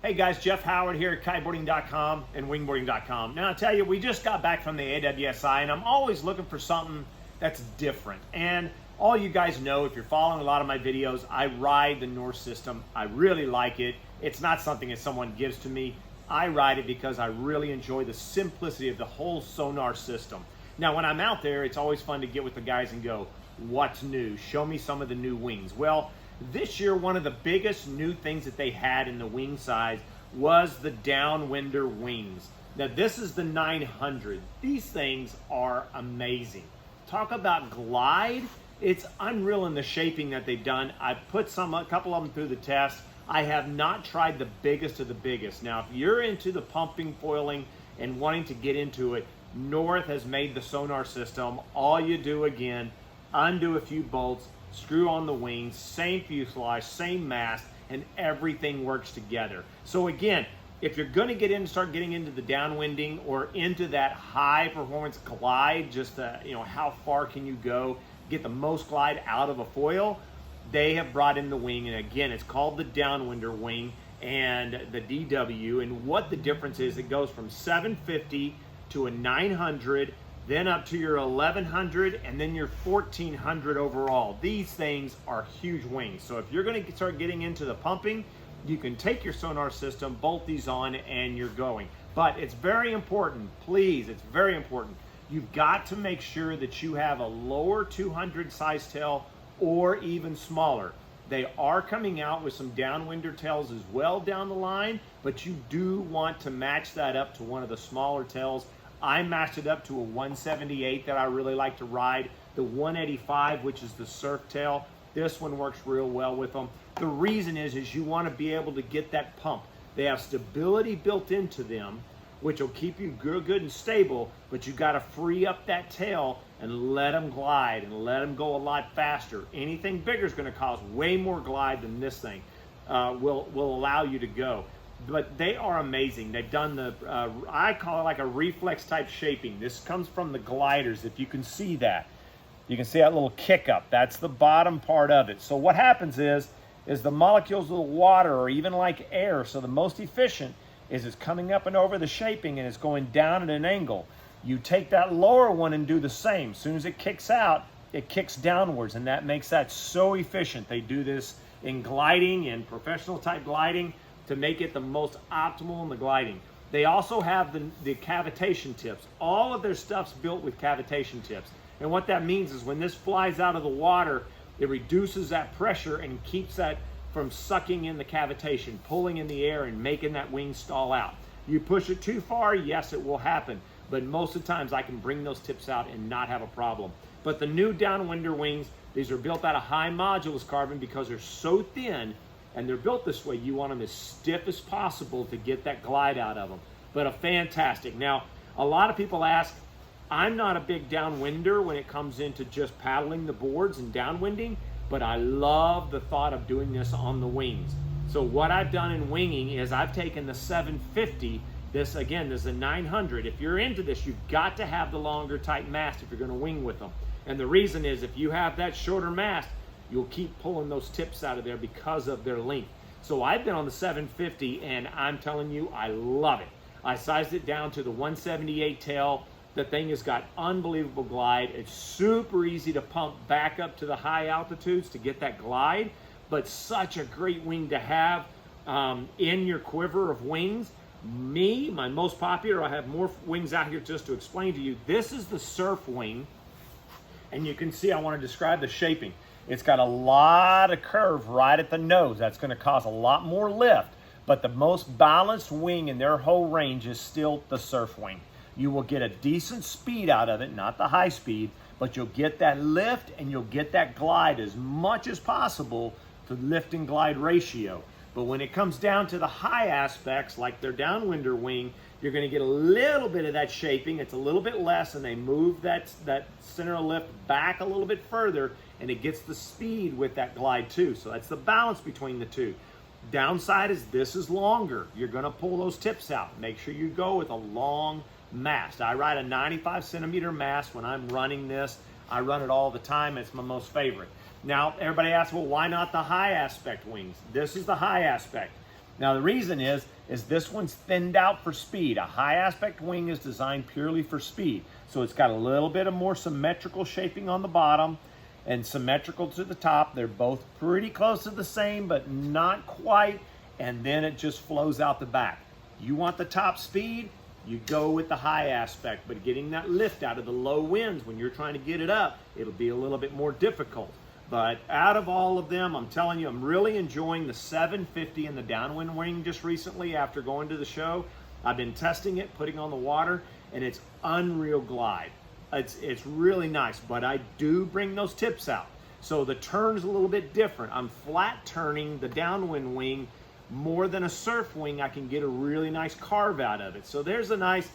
Hey guys, Jeff Howard here at Kiteboarding.com and Wingboarding.com. Now I tell you, we just got back from the AWSI and I'm always looking for something that's different. And all you guys know, if you're following a lot of my videos, I ride the North system. I really like it. It's not something that someone gives to me. I ride it because I really enjoy the simplicity of the whole Sonar system. Now when I'm out there, it's always fun to get with the guys and go, what's new? Show me some of the new wings. Well, this year, one of the biggest new things that they had in the wing size was the Downwinder wings. Now, this is the 900. These things are amazing. Talk about glide. It's unreal in the shaping that they've done. I've put a couple of them through the test. I have not tried the biggest of the biggest. Now, if you're into the pumping, foiling, and wanting to get into it, North has made the Sonar system. All you do, again, undo a few bolts, screw on the wings, same fuselage, same mast, and everything works together. So again, if you're going to start getting into the downwinding or into that high performance glide, just how far can you go, get the most glide out of a foil, they have brought in the wing. And again, it's called the Downwinder wing and the DW. And what the difference is, it goes from 750 to a 900, then up to your 1100, and then your 1400 overall. These things are huge wings. So if you're going to start getting into the pumping, you can take your Sonar system, bolt these on, and you're going. But it's very important, please, it's very important. You've got to make sure that you have a lower 200 size tail or even smaller. They are coming out with some Downwinder tails as well down the line, but you do want to match that up to one of the smaller tails. I matched it up to a 178 that I really like to ride. The 185, which is the surf tail, this one works real well with them. The reason is you want to be able to get that pump. They have stability built into them, which will keep you good and stable, but you got to free up that tail and let them glide and let them go a lot faster. Anything bigger is going to cause way more glide than this thing will allow you to go. But they are amazing. They've done the, I call it like a reflex type shaping. This comes from the gliders, if you can see that. You can see that little kick up. That's the bottom part of it. So what happens is the molecules of the water are even like air. So the most efficient is it's coming up and over the shaping and it's going down at an angle. You take that lower one and do the same. As soon as it kicks out, it kicks downwards, and that makes that so efficient. They do this in gliding and professional type gliding to make it the most optimal in the gliding. They also have the cavitation tips. All of their stuff's built with cavitation tips. And what that means is when this flies out of the water, it reduces that pressure and keeps that from sucking in the cavitation, pulling in the air and making that wing stall out. You push it too far, yes, it will happen. But most of the times I can bring those tips out and not have a problem. But the new Downwinder wings, these are built out of high modulus carbon because they're so thin and they're built this way. You want them as stiff as possible to get that glide out of them. But a fantastic. Now, a lot of people ask, I'm not a big downwinder when it comes into just paddling the boards and downwinding, but I love the thought of doing this on the wings. So what I've done in winging is I've taken the 750, this is a 900. If you're into this, you've got to have the longer type mast if you're gonna wing with them. And the reason is if you have that shorter mast, you'll keep pulling those tips out of there because of their length. So I've been on the 750 and I'm telling you, I love it. I sized it down to the 178 tail. The thing has got unbelievable glide. It's super easy to pump back up to the high altitudes to get that glide, but such a great wing to have in your quiver of wings. My most popular, I have more wings out here just to explain to you. This is the surf wing, and you can see I want to describe the shaping. It's got a lot of curve right at the nose. That's going to cause a lot more lift, but the most balanced wing in their whole range is still the surf wing. You will get a decent speed out of it, not the high speed, but you'll get that lift and you'll get that glide as much as possible to lift and glide ratio. But when it comes down to the high aspects, like their Downwinder wing, you're going to get a little bit of that shaping. It's a little bit less, and they move that center of lift back a little bit further, and it gets the speed with that glide too. So that's the balance between the two. Downside is this is longer. You're going to pull those tips out. Make sure you go with a long mast. I ride a 95 centimeter mast when I'm running this. I run it all the time. It's my most favorite. Now, everybody asks, well, why not the high aspect wings? This is the high aspect. Now the reason is this one's thinned out for speed. A high aspect wing is designed purely for speed. So it's got a little bit of more symmetrical shaping on the bottom and symmetrical to the top. They're both pretty close to the same, but not quite. And then it just flows out the back. You want the top speed, you go with the high aspect, but getting that lift out of the low winds when you're trying to get it up, it'll be a little bit more difficult. But out of all of them, I'm telling you, I'm really enjoying the 750 and the Downwind Wing just recently after going to the show. I've been testing it, putting on the water, and it's unreal glide. It's really nice, but I do bring those tips out. So the turn's a little bit different. I'm flat turning the Downwind Wing more than a surf wing. I can get a really nice carve out of it. So there's a nice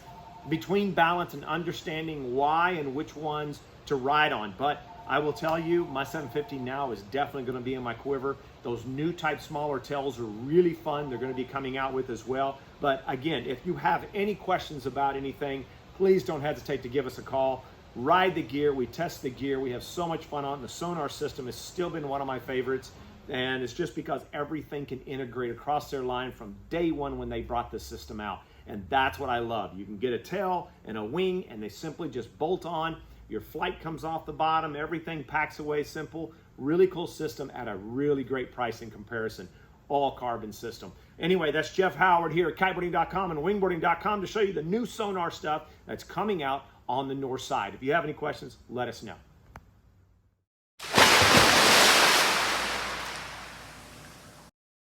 between balance and understanding why and which ones to ride on. But I will tell you, my 750 now is definitely going to be in my quiver. Those new type smaller tails are really fun. They're going to be coming out with as well. But again, if you have any questions about anything, please don't hesitate to give us a call. Ride the gear. We test the gear. We have so much fun on it. The Sonar system has still been one of my favorites. And it's just because everything can integrate across their line from day one when they brought this system out. And that's what I love. You can get a tail and a wing, and they simply just bolt on. Your flight comes off the bottom. Everything packs away simple. Really cool system at a really great price in comparison. All carbon system. Anyway, that's Jeff Howard here at Kiteboarding.com and Wingboarding.com to show you the new Sonar stuff that's coming out on the north side. If you have any questions, let us know.